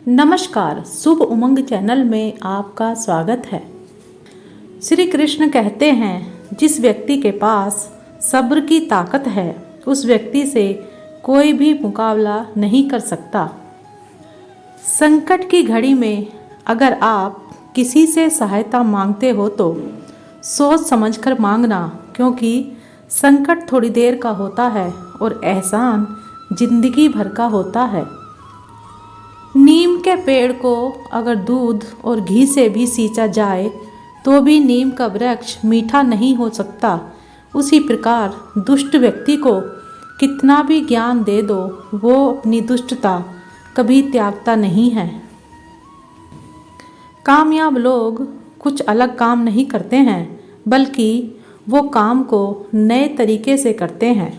नमस्कार, शुभ उमंग चैनल में आपका स्वागत है। श्री कृष्ण कहते हैं, जिस व्यक्ति के पास सब्र की ताकत है उस व्यक्ति से कोई भी मुकाबला नहीं कर सकता। संकट की घड़ी में अगर आप किसी से सहायता मांगते हो तो सोच समझकर मांगना, क्योंकि संकट थोड़ी देर का होता है और एहसान जिंदगी भर का होता है। नीम के पेड़ को अगर दूध और घी से भी सींचा जाए तो भी नीम का वृक्ष मीठा नहीं हो सकता। उसी प्रकार दुष्ट व्यक्ति को कितना भी ज्ञान दे दो, वो अपनी दुष्टता कभी त्यागता नहीं है। कामयाब लोग कुछ अलग काम नहीं करते हैं, बल्कि वो काम को नए तरीके से करते हैं।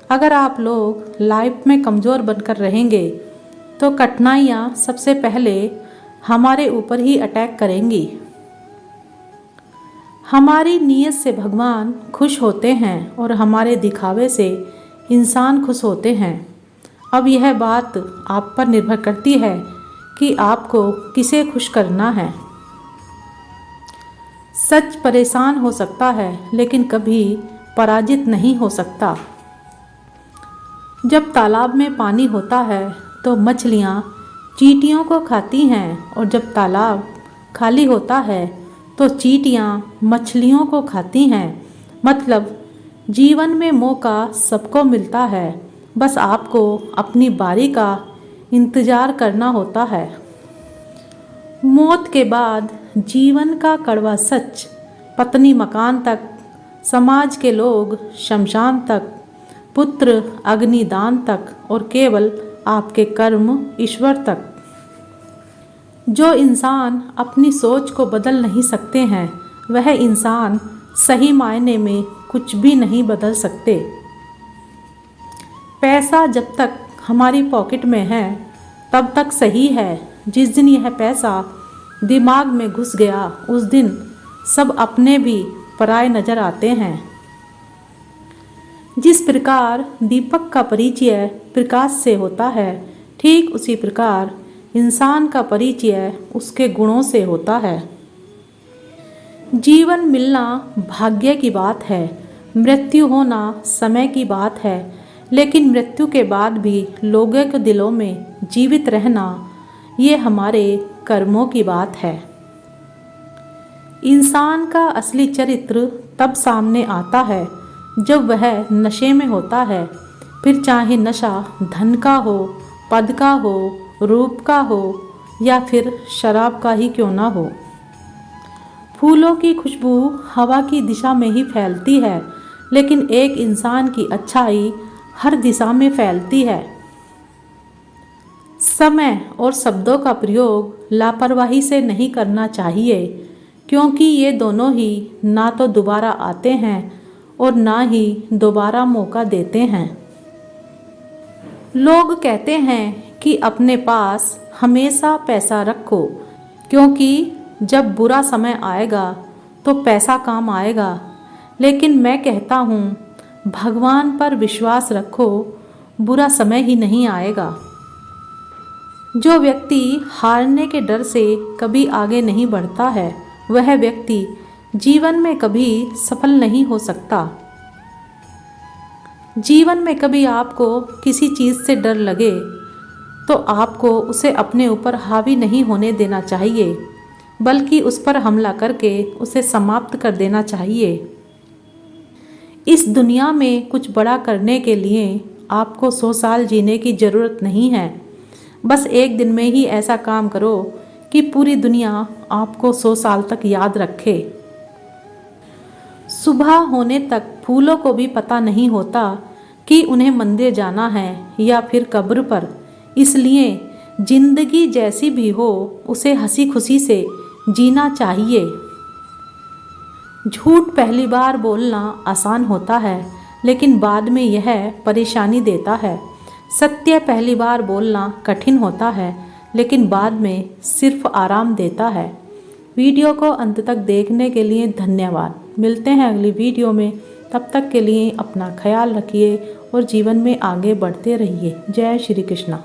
अगर आप लोग लाइफ में कमज़ोर बनकर रहेंगे तो कठिनाइयाँ सबसे पहले हमारे ऊपर ही अटैक करेंगी। हमारी नीयत से भगवान खुश होते हैं और हमारे दिखावे से इंसान खुश होते हैं। अब यह बात आप पर निर्भर करती है कि आपको किसे खुश करना है। सच परेशान हो सकता है, लेकिन कभी पराजित नहीं हो सकता। जब तालाब में पानी होता है तो मछलियाँ चींटियों को खाती हैं, और जब तालाब खाली होता है तो चींटियाँ मछलियों को खाती हैं। मतलब जीवन में मौका सबको मिलता है, बस आपको अपनी बारी का इंतज़ार करना होता है। मौत के बाद जीवन का कड़वा सच, पत्नी मकान तक, समाज के लोग शमशान तक, पुत्र अग्निदान तक, और केवल आपके कर्म ईश्वर तक। जो इंसान अपनी सोच को बदल नहीं सकते हैं, वह इंसान सही मायने में कुछ भी नहीं बदल सकते। पैसा जब तक हमारी पॉकेट में है तब तक सही है। जिस दिन यह पैसा दिमाग में घुस गया, उस दिन सब अपने भी पराये नजर आते हैं। जिस प्रकार दीपक का परिचय प्रकाश से होता है, ठीक उसी प्रकार इंसान का परिचय उसके गुणों से होता है। जीवन मिलना भाग्य की बात है, मृत्यु होना समय की बात है, लेकिन मृत्यु के बाद भी लोगों के दिलों में जीवित रहना, ये हमारे कर्मों की बात है। इंसान का असली चरित्र तब सामने आता है जब वह नशे में होता है, फिर चाहे नशा धन का हो, पद का हो, रूप का हो, या फिर शराब का ही क्यों ना हो। फूलों की खुशबू हवा की दिशा में ही फैलती है, लेकिन एक इंसान की अच्छाई हर दिशा में फैलती है। समय और शब्दों का प्रयोग लापरवाही से नहीं करना चाहिए, क्योंकि ये दोनों ही ना तो दोबारा आते हैं और ना ही दोबारा मौका देते हैं। लोग कहते हैं कि अपने पास हमेशा पैसा रखो, क्योंकि जब बुरा समय आएगा तो पैसा काम आएगा। लेकिन मैं कहता हूँ, भगवान पर विश्वास रखो, बुरा समय ही नहीं आएगा। जो व्यक्ति हारने के डर से कभी आगे नहीं बढ़ता है, वह व्यक्ति जीवन में कभी सफल नहीं हो सकता। जीवन में कभी आपको किसी चीज़ से डर लगे तो आपको उसे अपने ऊपर हावी नहीं होने देना चाहिए, बल्कि उस पर हमला करके उसे समाप्त कर देना चाहिए। इस दुनिया में कुछ बड़ा करने के लिए आपको 100 साल जीने की ज़रूरत नहीं है। बस एक दिन में ही ऐसा काम करो कि पूरी दुनिया आपको 100 साल तक याद रखे। सुबह होने तक फूलों को भी पता नहीं होता कि उन्हें मंदिर जाना है या फिर कब्र पर। इसलिए जिंदगी जैसी भी हो, उसे हंसी खुशी से जीना चाहिए। झूठ पहली बार बोलना आसान होता है, लेकिन बाद में यह परेशानी देता है। सत्य पहली बार बोलना कठिन होता है, लेकिन बाद में सिर्फ आराम देता है। वीडियो को अंत तक देखने के लिए धन्यवाद। मिलते हैं अगली वीडियो में। तब तक के लिए अपना ख्याल रखिए और जीवन में आगे बढ़ते रहिए। जय श्री कृष्णा।